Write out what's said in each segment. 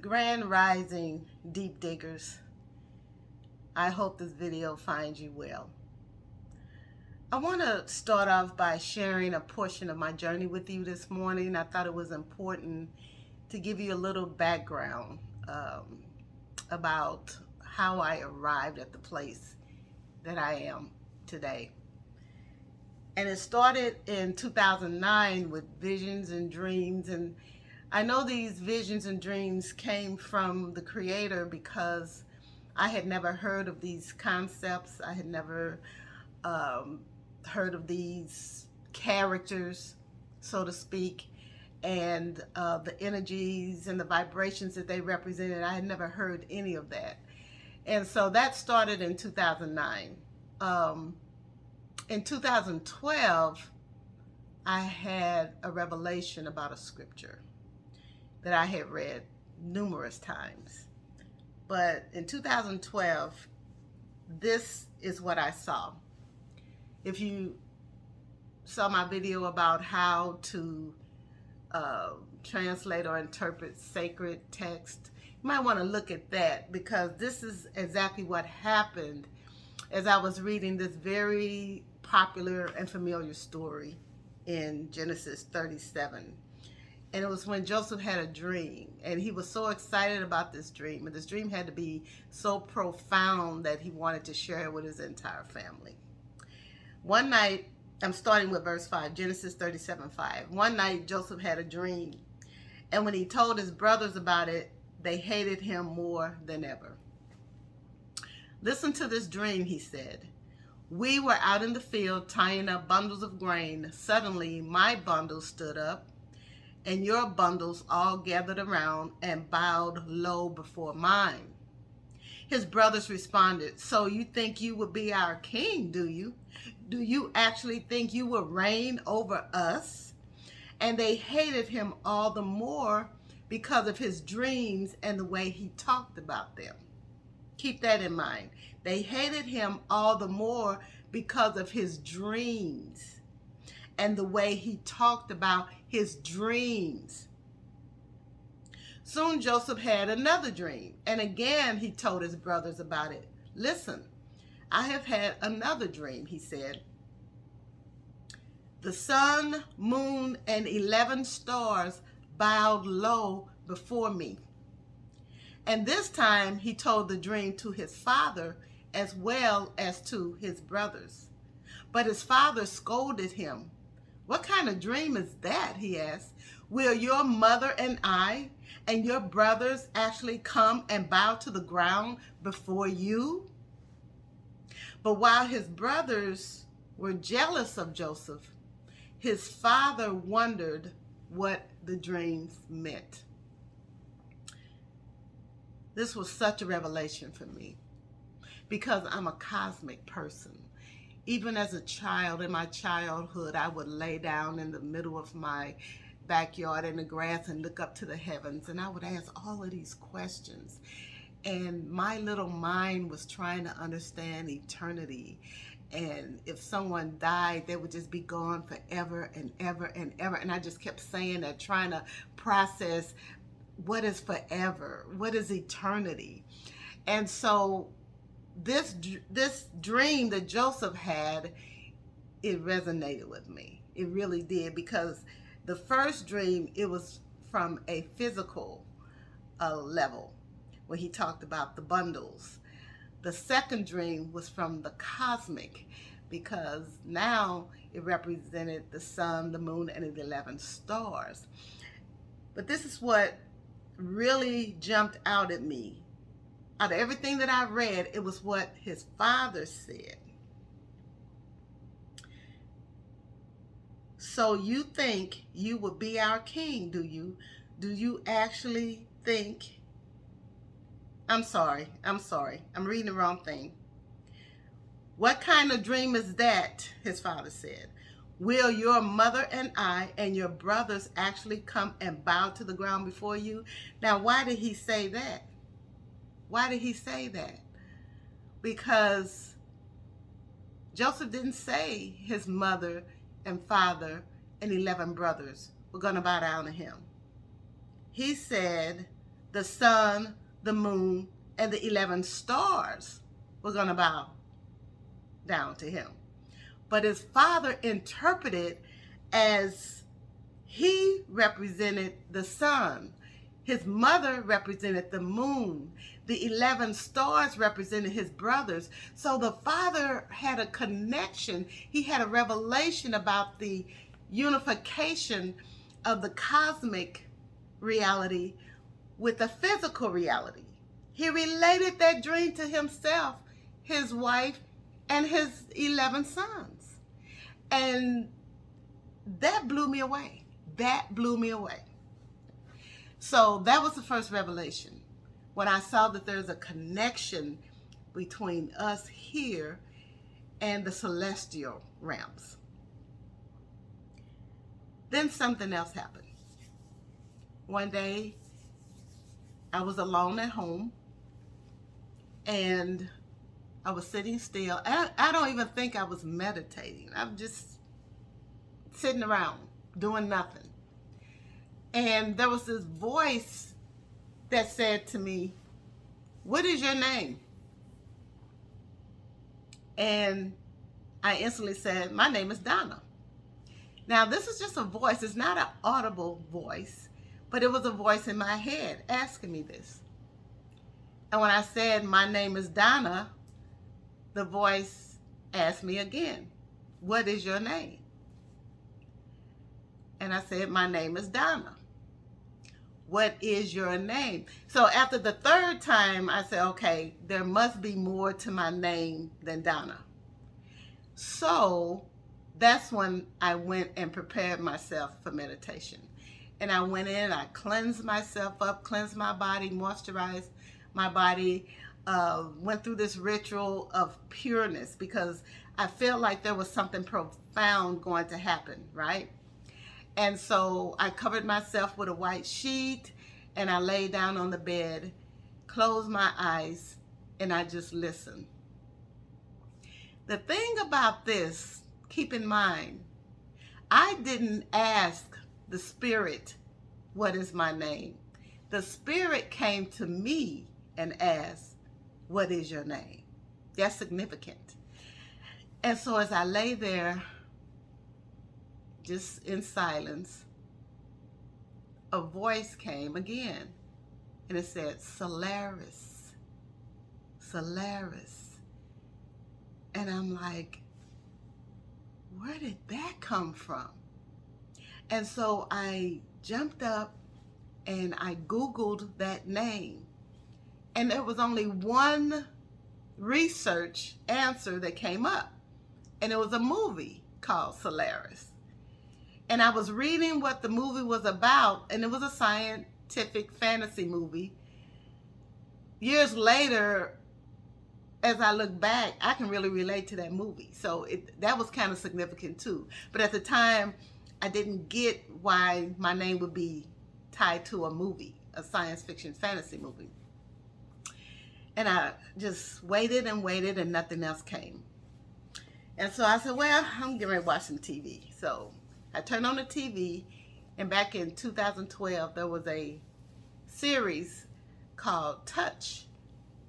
Grand Rising Deep Diggers. I hope this video finds you well. I want to start off by sharing a portion of my journey with you this morning. I thought it was important to give you a little background about how I arrived at the place that I am today. And it started in 2009 with visions and dreams, and I know these visions and dreams came from the Creator because I had never heard of these concepts. I had never heard of these characters, so to speak, and the energies and the vibrations that they represented. I had never heard any of that. And so that started in 2009. In 2012, I had a revelation about a scripture that I had read numerous times. But in 2012, this is what I saw. If you saw my video about how to translate or interpret sacred text, you might want to look at that, because this is exactly what happened as I was reading this very popular and familiar story in Genesis 37. And it was when Joseph had a dream, and he was so excited about this dream, and this dream had to be so profound that he wanted to share it with his entire family. One night, I'm starting with verse 5, Genesis 37:5. One night, Joseph had a dream, and when he told his brothers about it, they hated him more than ever. Listen to this dream, he said. We were out in the field tying up bundles of grain. Suddenly, my bundle stood up, and your bundles all gathered around and bowed low before mine. His brothers responded, so you think you would be our king, do you? Do you actually think you will reign over us? And they hated him all the more because of his dreams and the way he talked about them. Keep that in mind. They hated him all the more because of his dreams and the way he talked about his dreams. Soon Joseph had another dream, and again he told his brothers about it. Listen, I have had another dream, he said. The sun, moon, and 11 stars bowed low before me. And this time he told the dream to his father as well as to his brothers. But his father scolded him. What kind of dream is that? He asked. Will your mother and I and your brothers actually come and bow to the ground before you? But while his brothers were jealous of Joseph, his father wondered what the dreams meant. This was such a revelation for me because I'm a cosmic person. Even as a child, in my childhood, I would lay down in the middle of my backyard in the grass and look up to the heavens, and I would ask all of these questions. And my little mind was trying to understand eternity. And if someone died, they would just be gone forever and ever and ever. And I just kept saying that, trying to process what is forever, what is eternity. And so this dream that Joseph had, it resonated with me. It really did, because the first dream, it was from a physical level, where he talked about the bundles. The second dream was from the cosmic, because now it represented the sun, the moon, and the 11 stars. But this is what really jumped out at me. Out of everything that I read, it was what his father said. So you think you will be our king, do you? Do you actually think? I'm sorry. I'm reading the wrong thing. What kind of dream is that? His father said. Will your mother and I and your brothers actually come and bow to the ground before you? Now, why did he say that? Why did he say that? Because Joseph didn't say his mother and father and 11 brothers were going to bow down to him. He said the sun, the moon, and the 11 stars were going to bow down to him. But his father interpreted as he represented the sun. His mother represented the moon. The 11 stars represented his brothers. So the father had a connection. He had a revelation about the unification of the cosmic reality with the physical reality. He related that dream to himself, his wife, and his 11 sons. And that blew me away. That blew me away. So that was the first revelation, when I saw that there's a connection between us here and the celestial realms. Then something else happened. One day, I was alone at home, and I was sitting still. I don't even think I was meditating. I'm just sitting around doing nothing. And there was this voice that said to me, "What is your name?" And I instantly said, "My name is Donna." Now, this is just a voice. It's not an audible voice, but it was a voice in my head asking me this. And when I said, "My name is Donna," the voice asked me again, "What is your name?" And I said, "My name is Donna." "What is your name?" So after the third time, I said, okay, there must be more to my name than Donna. So that's when I went and prepared myself for meditation. And I went in, I cleansed myself up, cleansed my body, moisturized my body, went through this ritual of pureness, because I felt like there was something profound going to happen, right? And so I covered myself with a white sheet, and I lay down on the bed, closed my eyes, and I just listened. The thing about this, keep in mind, I didn't ask the spirit, "What is my name?" The spirit came to me and asked, "What is your name?" That's significant. And so as I lay there, just in silence, a voice came again, and it said, "Solaris, Solaris." And I'm like, where did that come from? And so I jumped up and I Googled that name, and there was only one research answer that came up, and it was a movie called Solaris. And I was reading what the movie was about, and it was a scientific fantasy movie. Years later, as I look back, I can really relate to that movie. So that was kind of significant too. But at the time, I didn't get why my name would be tied to a movie, a science fiction fantasy movie. And I just waited and waited, and nothing else came. And so I said, well, I'm getting ready to watch some TV. So I turned on the TV, and back in 2012, there was a series called Touch.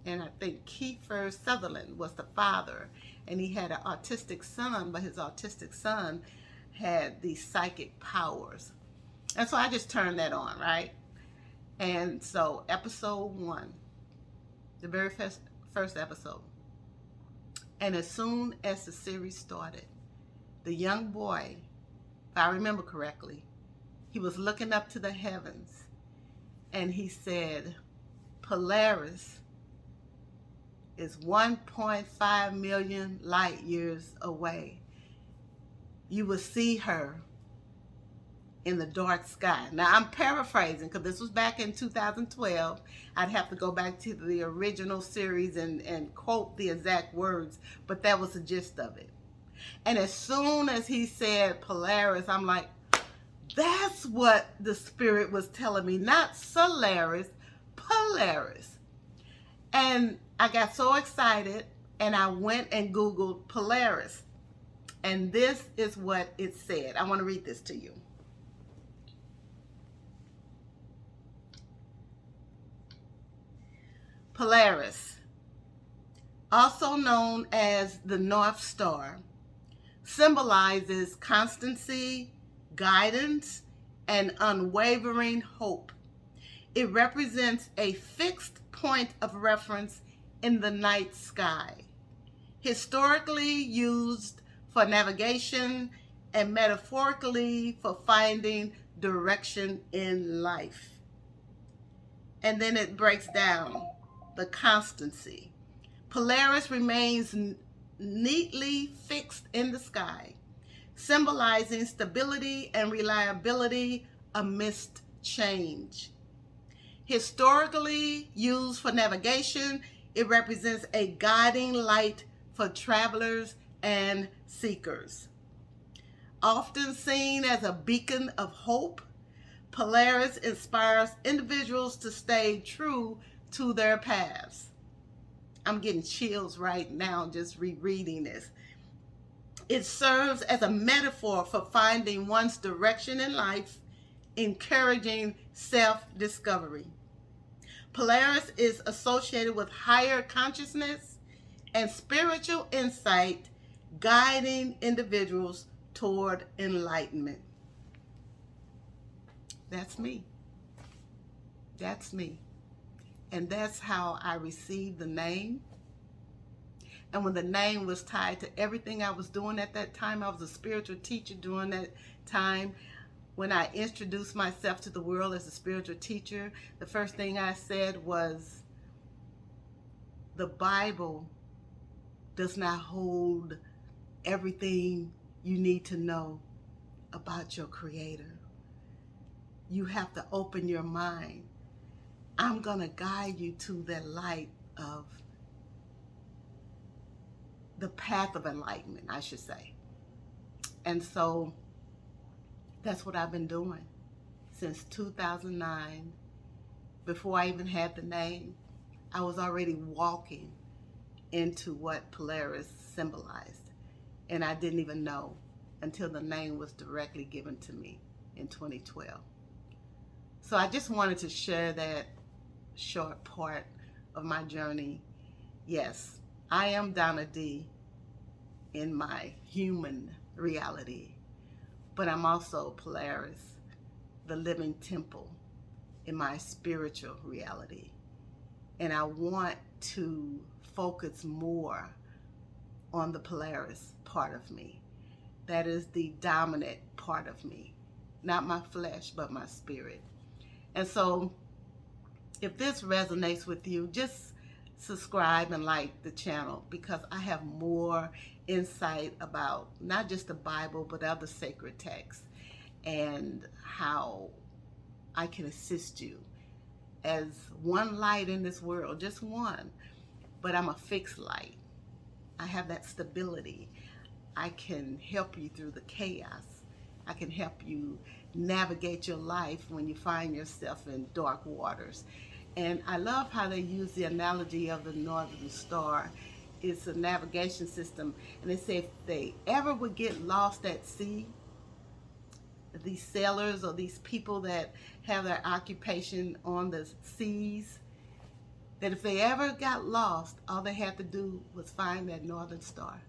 And I think Kiefer Sutherland was the father, and he had an autistic son, but his autistic son had these psychic powers. And so I just turned that on, right? And so episode 1, the very first episode. And as soon as the series started, the young boy, if I remember correctly, he was looking up to the heavens, and he said, "Polaris is 1.5 million light years away. You will see her in the dark sky." Now I'm paraphrasing, because this was back in 2012. I'd have to go back to the original series and quote the exact words, but that was the gist of it. And as soon as he said Polaris, I'm like, that's what the spirit was telling me, not Solaris, Polaris. And I got so excited, and I went and Googled Polaris. And this is what it said. I want to read this to you. Polaris, also known as the North Star, symbolizes constancy, guidance, and unwavering hope. It represents a fixed point of reference in the night sky, historically used for navigation and metaphorically for finding direction in life. And then it breaks down the constancy. Polaris remains neatly fixed in the sky, symbolizing stability and reliability amidst change. Historically used for navigation, it represents a guiding light for travelers and seekers. Often seen as a beacon of hope, Polaris inspires individuals to stay true to their paths. I'm getting chills right now just rereading this. It serves as a metaphor for finding one's direction in life, encouraging self-discovery. Polaris is associated with higher consciousness and spiritual insight, guiding individuals toward enlightenment. That's me. That's me. And that's how I received the name. And when the name was tied to everything I was doing at that time, I was a spiritual teacher during that time. When I introduced myself to the world as a spiritual teacher, the first thing I said was, the Bible does not hold everything you need to know about your Creator. You have to open your mind. I'm going to guide you to the light of the path of enlightenment, I should say. And so that's what I've been doing since 2009. Before I even had the name, I was already walking into what Polaris symbolized. And I didn't even know until the name was directly given to me in 2012. So I just wanted to share that short part of my journey. Yes, I am Donna D in my human reality, but I'm also Polaris, the living temple, in my spiritual reality. And I want to focus more on the Polaris part of me. That is the dominant part of me, not my flesh, but my spirit. And so if this resonates with you, just subscribe and like the channel, because I have more insight about not just the Bible, but other sacred texts, and how I can assist you as one light in this world, just one, but I'm a fixed light. I have that stability. I can help you through the chaos. I can help you navigate your life when you find yourself in dark waters. And I love how they use the analogy of the Northern Star. It's a navigation system. And they say if they ever would get lost at sea, these sailors or these people that have their occupation on the seas, that if they ever got lost, all they had to do was find that Northern Star.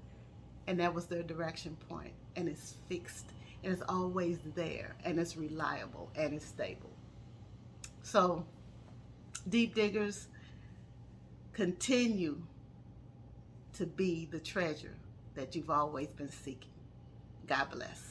And that was their direction point. And it's fixed. And it's always there. And it's reliable. And it's stable. So, deep diggers, continue to be the treasure that you've always been seeking. God bless.